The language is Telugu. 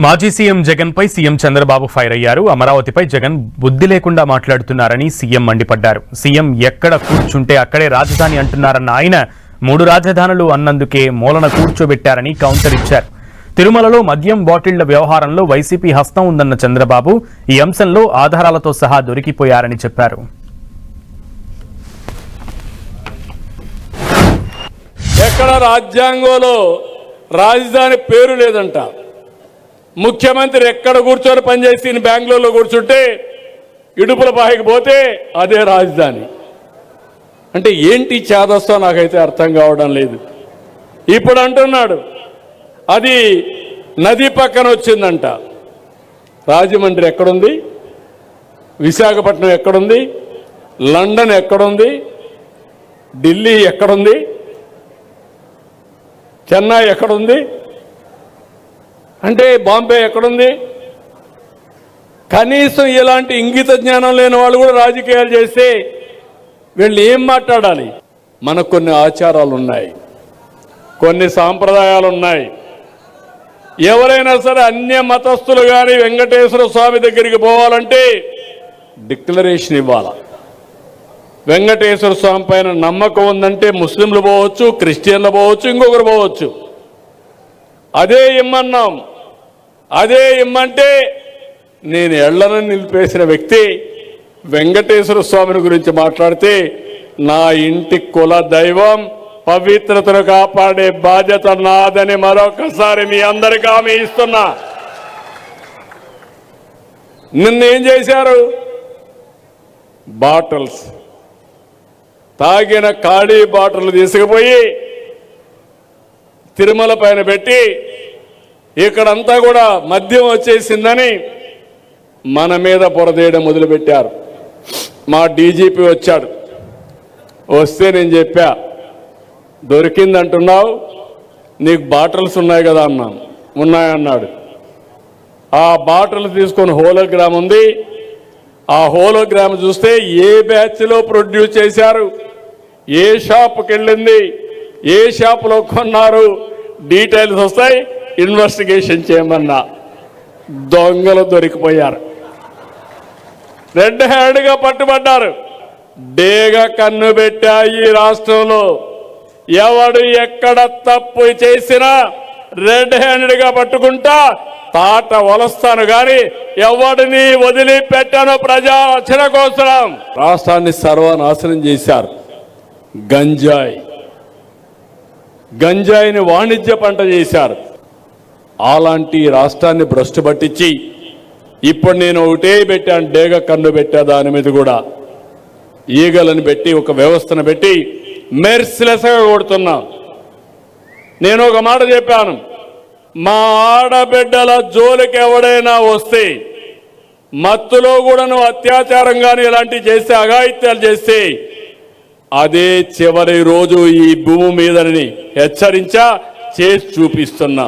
మాజీ సీఎం జగన్ పై సీఎం చంద్రబాబు ఫైర్ అయ్యారు. అమరావతిపై జగన్ బుద్ధి లేకుండా మాట్లాడుతున్నారని సీఎం మండిపడ్డారు. సీఎం ఎక్కడ కూర్చుంటే అక్కడే రాజధాని అంటున్నారన్న ఆయన 3 రాజధానులు అన్నందుకే మూలన కూర్చోబెట్టారని కౌంటర్ ఇచ్చారు. తిరుమలలో మద్యం బాటిళ్ల వ్యవహారంలో వైసీపీ హస్తం ఉందన్న చంద్రబాబు ఈ అంశంలో ఆధారాలతో సహా దొరికిపోయారని చెప్పారు. ఎక్కడ రాజ్యాంగంలో రాజధాని పేరు లేదంట. ముఖ్యమంత్రి ఎక్కడ కూర్చొని పనిచేసి బెంగళూరులో కూర్చుంటే ఇడుపుల పాయకి పోతే అదే రాజధాని అంటే ఏంటి చేదస్తో నాకైతే అర్థం కావడం లేదు. ఇప్పుడు అంటున్నాడు అది నది పక్కన వచ్చిందంట. రాజమండ్రి ఎక్కడుంది, విశాఖపట్నం ఎక్కడుంది, లండన్ ఎక్కడుంది, ఢిల్లీ ఎక్కడుంది, చెన్నై ఎక్కడుంది, అంటే బాంబే ఎక్కడుంది? కనీసం ఇలాంటి ఇంగిత జ్ఞానం లేని వాళ్ళు కూడా రాజకీయాలు చేస్తే వీళ్ళు ఏం మాట్లాడాలి? మనకు కొన్ని ఆచారాలు ఉన్నాయి, కొన్ని సాంప్రదాయాలు ఉన్నాయి. ఎవరైనా సరే అన్య మతస్థులు కానీ వెంకటేశ్వర స్వామి దగ్గరికి పోవాలంటే డిక్లరేషన్ ఇవ్వాలి. వెంకటేశ్వర స్వామి పైన నమ్మకం ఉందంటే ముస్లింలు పోవచ్చు, క్రిస్టియన్లు పోవచ్చు, ఇంకొకరు పోవచ్చు. అదే ఇమ్మన్నాం. అదే ఇమ్మంటే నేను ఎళ్లనని నిలిపేసిన వ్యక్తి వెంకటేశ్వర స్వామిని గురించి మాట్లాడితే నా ఇంటి కుల దైవం పవిత్రతను కాపాడే బాధ్యత నాదని మరొకసారి మీ అందరికీ హామీ ఇస్తున్నా. నిన్నేం చేశారు? బాటిల్స్ తాగిన ఖాళీ బాటిల్ తీసుకుపోయి తిరుమల పైన పెట్టి ఇక్కడంతా కూడా మద్యం వచ్చేసిందని మన మీద పొరదేయడం మొదలుపెట్టారు. మా డీజీపీ వచ్చాడు. వస్తే నేను చెప్పా, దొరికిందంటున్నావు, నీకు బాటిల్స్ ఉన్నాయి కదా అన్నాను. ఉన్నాయన్నాడు. ఆ బాటిల్ తీసుకొని హోలోగ్రామ్ ఉంది. ఆ హోలోగ్రామ్ చూస్తే ఏ బ్యాచ్లో ప్రొడ్యూస్ చేశారు, ఏ షాప్కి వెళ్ళింది, ఏ షాపులో కొన్నారు, డీటెయిల్స్ వస్తాయి. ఇన్వెస్టిగేషన్ చేయమన్నా దొంగలు దొరికిపోయారు. రెడ్ హ్యాండ్గా పట్టుబడ్డారు. డేగ కన్ను పెట్టా ఈ రాష్ట్రంలో. ఎవడు ఎక్కడ తప్పు చేసినా రెడ్ హ్యాండ్గా పట్టుకుంటా తాట వలస్తాను కానీ ఎవడిని వదిలిపెట్టాను ప్రజా రక్షణ కోసం. రాష్ట్రాన్ని సర్వనాశనం చేశారు. గంజాయిని వాణిజ్య పంట చేశారు. అలాంటి రాష్ట్రాన్ని భ్రష్టు పట్టించి ఇప్పుడు నేను ఒకటే పెట్టాను, డేగ కన్ను పెట్టా. దాని మీద కూడా ఈగలను పెట్టి ఒక వ్యవస్థను పెట్టి మెర్సిలెస్గా కొడుతున్నా. నేను ఒక మాట చెప్పాను, మా ఆడబిడ్డల జోలికి ఎవడైనా వస్తే మత్తులో కూడా నువ్వు అత్యాచారం కానీ ఇలాంటివి చేస్తే, అఘాయిత్యాలు చేస్తే అదే చివరి రోజు ఈ భూమి మీదని హెచ్చరించా, చేసి చూపిస్తున్నా.